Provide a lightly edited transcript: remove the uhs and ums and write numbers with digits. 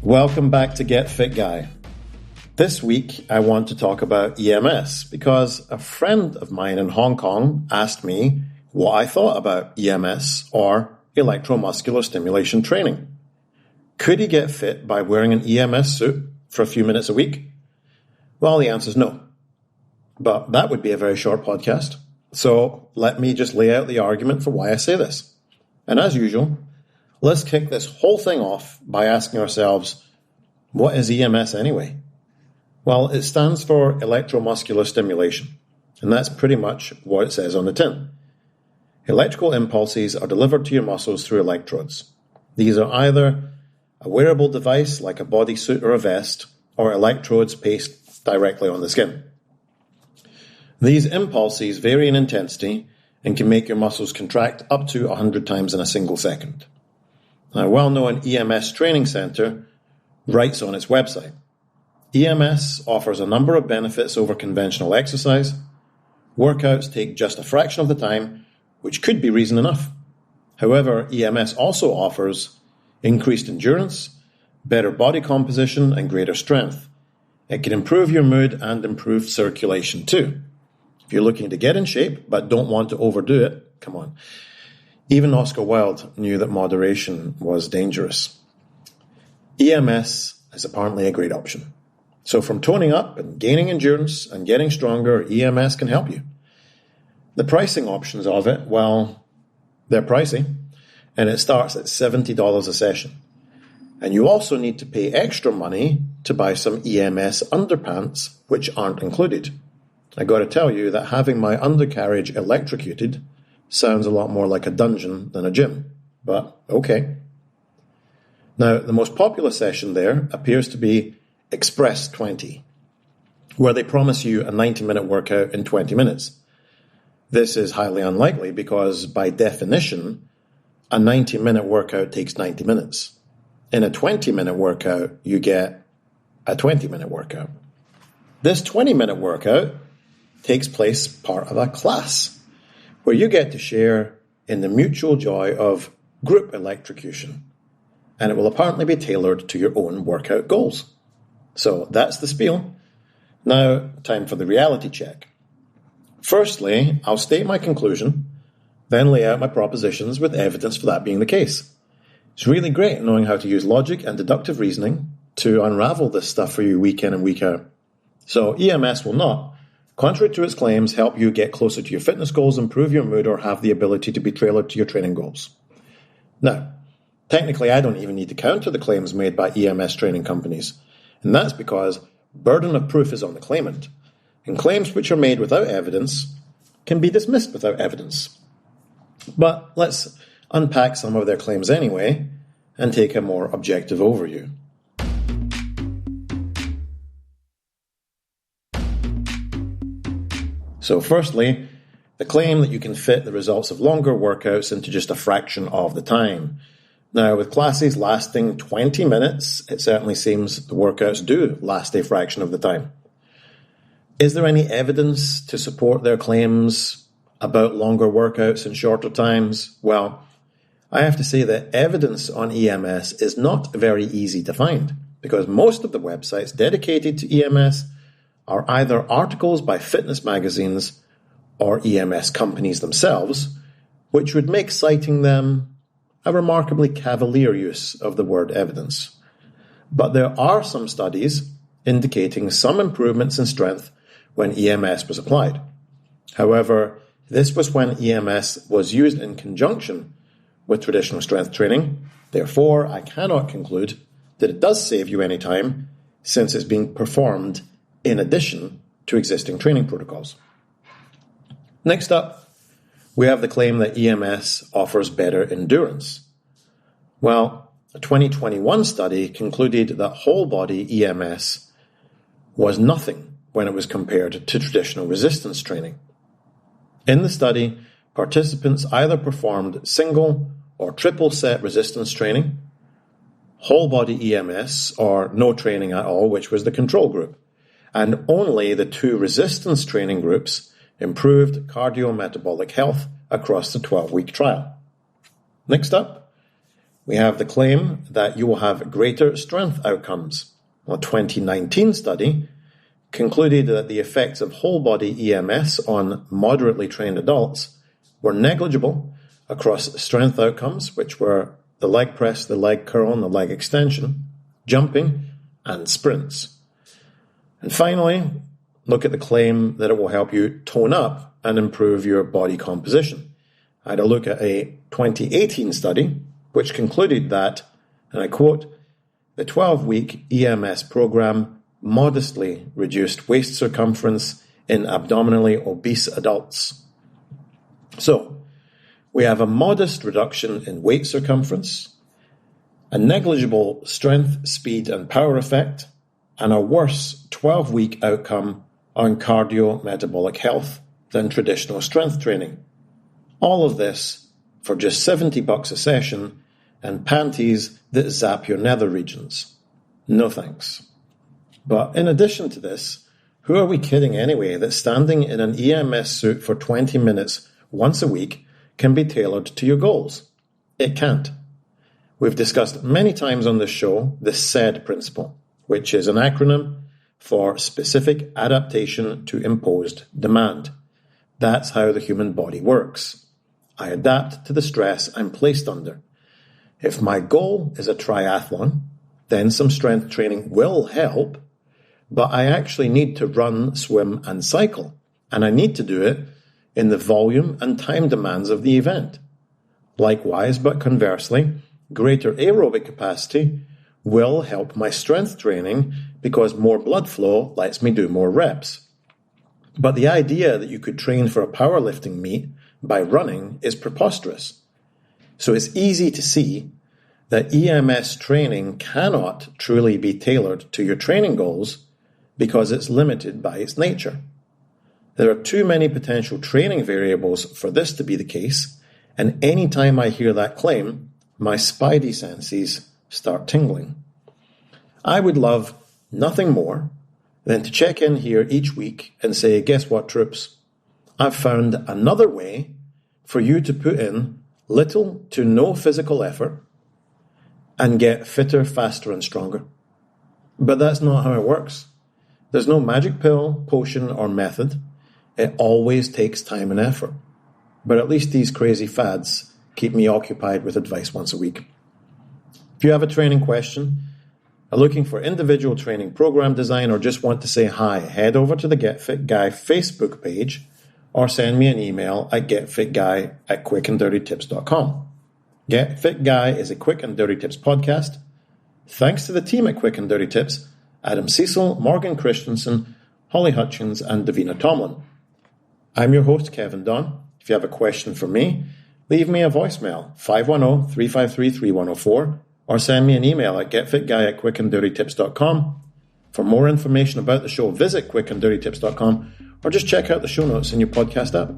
Welcome back to Get Fit Guy. This week I want to talk about EMS because a friend of mine in Hong Kong asked me what I thought about EMS or electro-muscular stimulation training. Could he get fit by wearing an EMS suit for a few minutes a week? Well, the answer is no. But that would be a very short podcast. So let me just lay out the argument for why I say this. And as usual, let's kick this whole thing off by asking ourselves, what is EMS anyway? Well, it stands for electromuscular stimulation, and that's pretty much what it says on the tin. Electrical impulses are delivered to your muscles through electrodes. These are either a wearable device like a bodysuit or a vest, or electrodes placed directly on the skin. These impulses vary in intensity and can make your muscles contract up to 100 times in a single second. A well-known EMS training center writes on its website, EMS offers a number of benefits over conventional exercise. Workouts take just a fraction of the time, which could be reason enough. However, EMS also offers increased endurance, better body composition, and greater strength. It can improve your mood and improve circulation too. If you're looking to get in shape but don't want to overdo it, come on. Even Oscar Wilde knew that moderation was dangerous. EMS is apparently a great option. So from toning up and gaining endurance and getting stronger, EMS can help you. The pricing options of it, well, they're pricey, and it starts at $70 a session. And you also need to pay extra money to buy some EMS underpants, which aren't included. I got to tell you that having my undercarriage electrocuted sounds a lot more like a dungeon than a gym, but okay. Now, the most popular session there appears to be Express 20, where they promise you a 90-minute workout in 20 minutes. This is highly unlikely because, by definition, a 90-minute workout takes 90 minutes. In a 20-minute workout, you get a 20-minute workout. This 20-minute workout takes place part of a class, where you get to share in the mutual joy of group electrocution, and it will apparently be tailored to your own workout goals. So that's the spiel. Now, time for the reality check. Firstly, I'll state my conclusion, then lay out my propositions with evidence for that being the case. It's really great knowing how to use logic and deductive reasoning to unravel this stuff for you week in and week out. So EMS will not, contrary to its claims, help you get closer to your fitness goals, improve your mood, or have the ability to be tailored to your training goals. Now, technically, I don't even need to counter the claims made by EMS training companies, and that's because burden of proof is on the claimant, and claims which are made without evidence can be dismissed without evidence. But let's unpack some of their claims anyway, and take a more objective overview. So firstly, the claim that you can fit the results of longer workouts into just a fraction of the time. Now, with classes lasting 20 minutes, it certainly seems the workouts do last a fraction of the time. Is there any evidence to support their claims about longer workouts and shorter times? Well, I have to say that evidence on EMS is not very easy to find, because most of the websites dedicated to EMS are either articles by fitness magazines or EMS companies themselves, which would make citing them a remarkably cavalier use of the word evidence. But there are some studies indicating some improvements in strength when EMS was applied. However, this was when EMS was used in conjunction with traditional strength training. Therefore, I cannot conclude that it does save you any time, since it's being performed in addition to existing training protocols. Next up, we have the claim that EMS offers better endurance. Well, a 2021 study concluded that whole-body EMS was nothing when it was compared to traditional resistance training. In the study, participants either performed single or triple set resistance training, whole-body EMS, or no training at all, which was the control group. And only the two resistance training groups improved cardiometabolic health across the 12-week trial. Next up, we have the claim that you will have greater strength outcomes. A 2019 study concluded that the effects of whole-body EMS on moderately trained adults were negligible across strength outcomes, which were the leg press, the leg curl, and the leg extension, jumping, and sprints. And finally, look at the claim that it will help you tone up and improve your body composition. I had a look at a 2018 study which concluded that, and I quote, the 12-week EMS program modestly reduced waist circumference in abdominally obese adults. So, we have a modest reduction in weight circumference, a negligible strength, speed, and power effect, and a worse 12-week outcome on cardiometabolic health than traditional strength training. All of this for just $70 a session and panties that zap your nether regions. No thanks. But in addition to this, who are we kidding anyway that standing in an EMS suit for 20 minutes once a week can be tailored to your goals? It can't. We've discussed many times on this show the SAID principle, which is an acronym for specific adaptation to imposed demand. That's how the human body works. I adapt to the stress I'm placed under. If my goal is a triathlon, then some strength training will help, but I actually need to run, swim, and cycle, and I need to do it in the volume and time demands of the event. Likewise, but conversely, greater aerobic capacity will help my strength training because more blood flow lets me do more reps. But the idea that you could train for a powerlifting meet by running is preposterous. So it's easy to see that EMS training cannot truly be tailored to your training goals because it's limited by its nature. There are too many potential training variables for this to be the case, and any time I hear that claim, my spidey senses start tingling. I would love nothing more than to check in here each week and say, guess what, troops? I've found another way for you to put in little to no physical effort and get fitter, faster, and stronger. But that's not how it works. There's no magic pill, potion, or method. It always takes time and effort. But at least these crazy fads keep me occupied with advice once a week. If you have a training question, are looking for individual training program design, or just want to say hi, head over to the Get Fit Guy Facebook page or send me an email at getfitguy@quickanddirtytips.com. Get Fit Guy is a Quick and Dirty Tips podcast. Thanks to the team at Quick and Dirty Tips, Adam Cecil, Morgan Christensen, Holly Hutchins, and Davina Tomlin. I'm your host, Kevin Don. If you have a question for me, leave me a voicemail, 510-353-3104, or send me an email at getfitguy@quickanddirtytips.com. For more information about the show, visit quickanddirtytips.com or just check out the show notes in your podcast app.